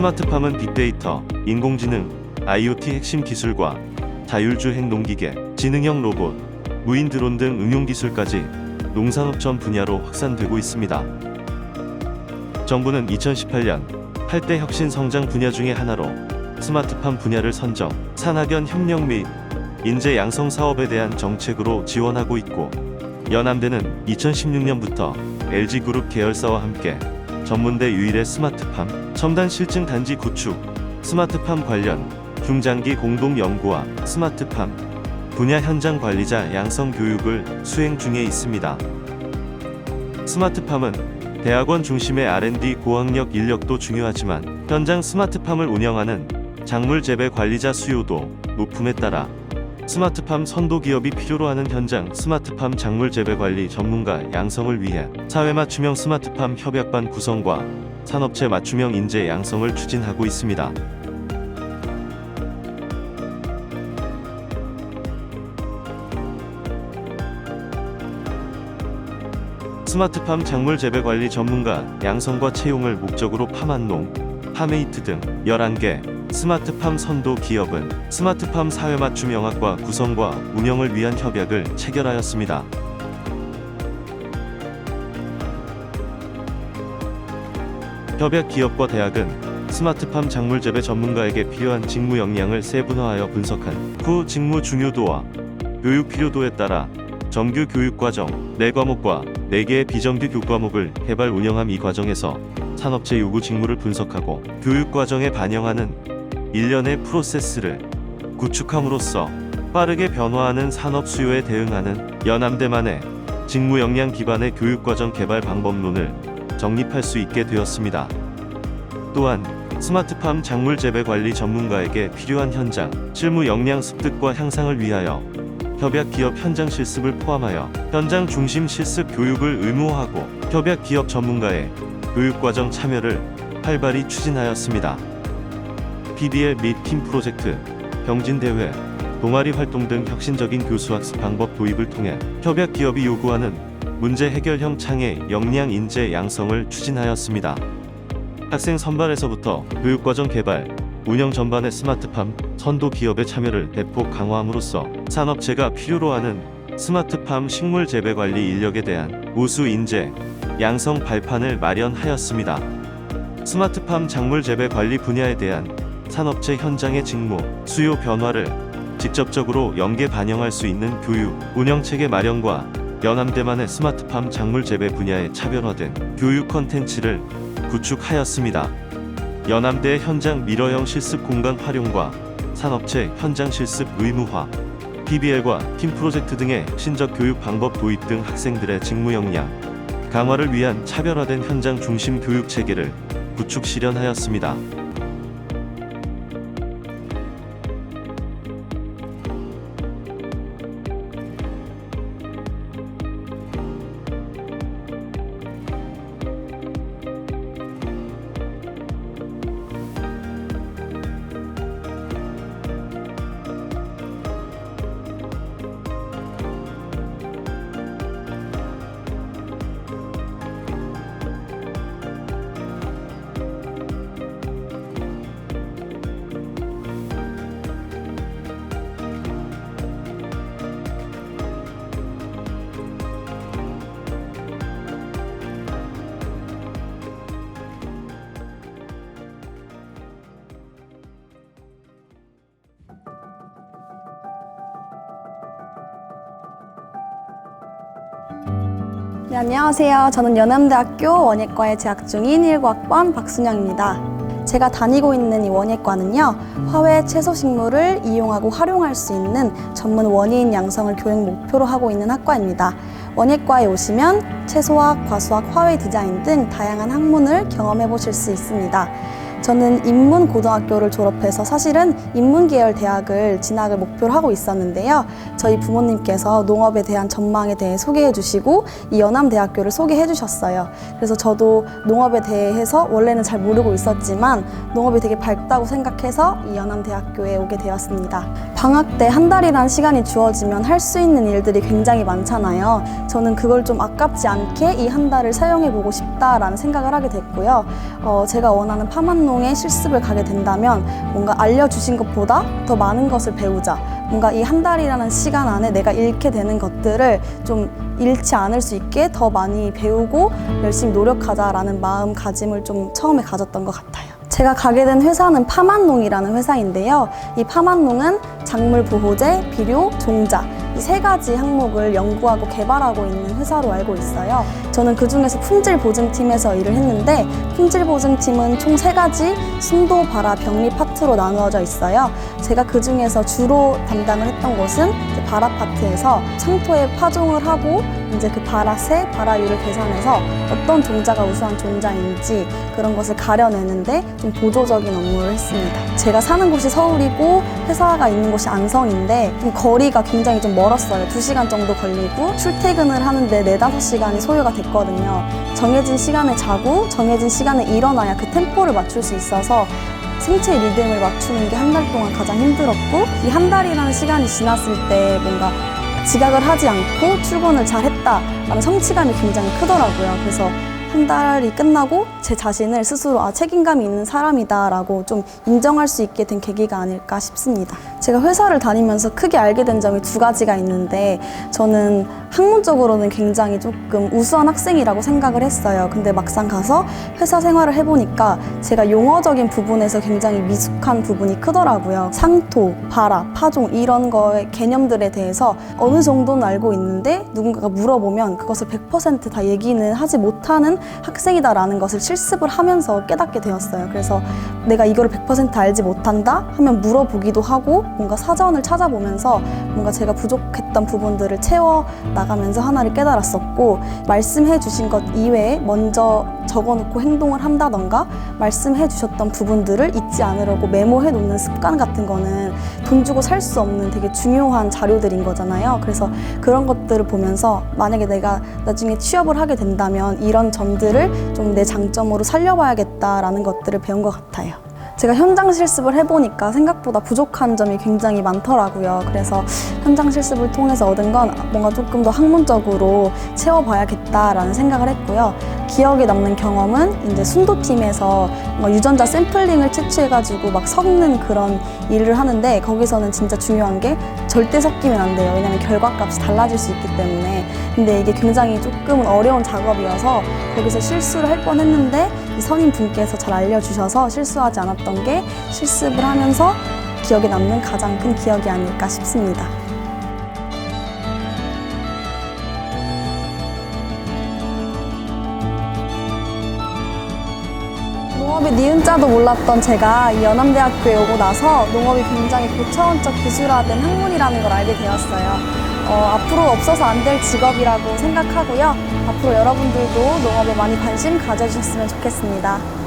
스마트팜은 빅데이터, 인공지능, IoT 핵심 기술과 자율주행 농기계, 지능형 로봇, 무인 드론 등 응용 기술까지 농산업 전 분야로 확산되고 있습니다. 정부는 2018년 8대 혁신 성장 분야 중의 하나로 스마트팜 분야를 선정, 산학연 협력 및 인재 양성 사업에 대한 정책으로 지원하고 있고, 연암대는 2016년부터 LG그룹 계열사와 함께 전문대 유일의 스마트팜 첨단 실증 단지 구축, 스마트팜 관련 중장기 공동 연구와 스마트팜 분야 현장 관리자 양성 교육을 수행 중에 있습니다. 스마트팜은 대학원 중심의 R&D 고학력 인력도 중요하지만 현장 스마트팜을 운영하는 작물 재배 관리자 수요도 높음에 따라 스마트팜 선도 기업이 필요로 하는 현장 스마트팜 작물 재배 관리 전문가 양성을 위해 사회 맞춤형 스마트팜 협약반 구성과 산업체 맞춤형 인재 양성을 추진하고 있습니다. 스마트팜 작물 재배 관리 전문가 양성과 채용을 목적으로 파만농, 파메이트 등 11개 스마트팜 선도 기업은 스마트팜 사회 맞춤 영학과 구성과 운영을 위한 협약을 체결하였습니다. 협약 기업과 대학은 스마트팜 작물 재배 전문가에게 필요한 직무 역량을 세분화하여 분석한 후 직무 중요도와 교육 필요도에 따라 정규 교육과정 4과목과 4개의 비정규 교과목을 개발 운영함. 이 과정에서 산업체 요구 직무를 분석하고 교육과정에 반영하는 일련의 프로세스를 구축함으로써 빠르게 변화하는 산업 수요에 대응하는 연암대만의 직무 역량 기반의 교육과정 개발 방법론을 정립할 수 있게 되었습니다. 또한 스마트팜 작물 재배 관리 전문가에게 필요한 현장 실무 역량 습득과 향상을 위하여 협약 기업 현장 실습을 포함하여 현장 중심 실습 교육을 의무화하고 협약 기업 전문가의 교육과정 참여를 활발히 추진하였습니다. PDL 및 팀 프로젝트, 병진대회, 동아리 활동 등 혁신적인 교수학습 방법 도입을 통해 협약 기업이 요구하는 문제 해결형 창의 역량 인재 양성을 추진하였습니다. 학생 선발에서부터 교육과정 개발, 운영 전반의 스마트팜 선도 기업의 참여를 대폭 강화함으로써 산업체가 필요로 하는 스마트팜 식물 재배 관리 인력에 대한 우수 인재 양성 발판을 마련하였습니다. 스마트팜 작물 재배 관리 분야에 대한 산업체 현장의 직무, 수요 변화를 직접적으로 연계 반영할 수 있는 교육, 운영체계 마련과 연암대만의 스마트팜 작물 재배 분야의 차별화된 교육 콘텐츠를 구축하였습니다. 연암대 현장 미러형 실습 공간 활용과 산업체 현장 실습 의무화, PBL과 팀 프로젝트 등의 신적 교육 방법 도입 등 학생들의 직무 역량 강화를 위한 차별화된 현장 중심 교육 체계를 구축 실현하였습니다. 네, 안녕하세요. 저는 연암대학교 원예과에 재학 중인 19학번 박순영입니다. 제가 다니고 있는 이 원예과는요, 화훼 채소식물을 이용하고 활용할 수 있는 전문 원예인 양성을 교육 목표로 하고 있는 학과입니다. 원예과에 오시면 채소학, 과수학, 화훼 디자인 등 다양한 학문을 경험해 보실 수 있습니다. 저는 인문고등학교를 졸업해서 사실은 인문계열 대학을 진학을 목표로 하고 있었는데요. 저희 부모님께서 농업에 대한 전망에 대해 소개해 주시고 이 연암대학교를 소개해 주셨어요. 그래서 저도 농업에 대해서 원래는 잘 모르고 있었지만 농업이 되게 밝다고 생각해서 이 연암대학교에 오게 되었습니다. 방학 때 한 달이라는 시간이 주어지면 할 수 있는 일들이 굉장히 많잖아요. 저는 그걸 좀 아깝지 않게 이 한 달을 사용해 보고 싶다라는 생각을 하게 됐고요. 제가 원하는 파만농 파만농의 실습을 가게 된다면 뭔가 알려주신 것보다 더 많은 것을 배우자. 뭔가 이 한 달이라는 시간 안에 내가 잃게 되는 것들을 좀 잃지 않을 수 있게 더 많이 배우고 열심히 노력하자라는 마음가짐을 좀 처음에 가졌던 것 같아요. 제가 가게 된 회사는 파만농이라는 회사인데요. 이 파만농은 작물 보호제, 비료, 종자 이 세 가지 항목을 연구하고 개발하고 있는 회사로 알고 있어요. 저는 그중에서 품질 보증팀에서 일을 했는데 품질 보증팀은 총 세 가지 순도, 발화, 병리 파트로 나누어져 있어요. 제가 그중에서 주로 담당을 했던 곳은 이제 발화 파트에서 상토에 파종을 하고 이제 그 발화세, 발화율을 계산해서 어떤 종자가 우수한 종자인지 그런 것을 가려내는데 좀 보조적인 업무를 했습니다. 제가 사는 곳이 서울이고 회사가 있는 곳이 안성인데 좀 거리가 굉장히 좀 멀었어요. 2시간 정도 걸리고 출퇴근을 하는데 4-5시간이 소요가 됐거든요. 정해진 시간에 자고 정해진 시간에 일어나야 그 템포를 맞출 수 있어서 생체 리듬을 맞추는 게 한 달 동안 가장 힘들었고 이 한 달이라는 시간이 지났을 때 뭔가 지각을 하지 않고 출근을 잘 했다라는 성취감이 굉장히 크더라고요. 그래서 한 달이 끝나고 제 자신을 스스로 책임감이 있는 사람이다라고 좀 인정할 수 있게 된 계기가 아닐까 싶습니다. 제가 회사를 다니면서 크게 알게 된 점이 2가지가 있는데 저는 학문적으로는 굉장히 조금 우수한 학생이라고 생각을 했어요. 근데 막상 가서 회사 생활을 해보니까 제가 용어적인 부분에서 굉장히 미숙한 부분이 크더라고요. 상토, 발화, 파종 이런 거의 개념들에 대해서 어느 정도는 알고 있는데 누군가가 물어보면 그것을 100% 다 얘기는 하지 못하는 학생이다라는 것을 실습을 하면서 깨닫게 되었어요. 그래서 내가 이거를 100% 알지 못한다 하면 물어보기도 하고 뭔가 사전을 찾아보면서 뭔가 제가 부족했던 부분들을 채워 나가면서 하나를 깨달았었고 말씀해 주신 것 이외에 먼저 적어놓고 행동을 한다던가 말씀해 주셨던 부분들을 잊지 않으려고 메모해 놓는 습관 같은 거는 돈 주고 살 수 없는 되게 중요한 자료들인 거잖아요. 그래서 그런 것들을 보면서 만약에 내가 나중에 취업을 하게 된다면 이런 점들을 좀 내 장점으로 살려봐야겠다라는 것들을 배운 것 같아요. 제가 현장 실습을 해보니까 생각보다 부족한 점이 굉장히 많더라고요. 그래서 현장 실습을 통해서 얻은 건 뭔가 조금 더 학문적으로 채워봐야겠다라는 생각을 했고요. 기억에 남는 경험은 이제 순도팀에서 유전자 샘플링을 채취해가지고 막 섞는 그런 일을 하는데 거기서는 진짜 중요한 게 절대 섞이면 안 돼요. 왜냐면 결과값이 달라질 수 있기 때문에. 근데 이게 굉장히 조금은 어려운 작업이어서 거기서 실수를 할 뻔했는데 이 선임분께서 잘 알려주셔서 실수하지 않았던 게 실습을 하면서 기억에 남는 가장 큰 기억이 아닐까 싶습니다. 농업이 니은자도 몰랐던 제가 이 연암대학교에 오고 나서 농업이 굉장히 고차원적 기술화된 학문이라는 걸 알게 되었어요. 앞으로 없어서 안 될 직업이라고 생각하고요. 앞으로 여러분들도 농업에 많이 관심 가져주셨으면 좋겠습니다.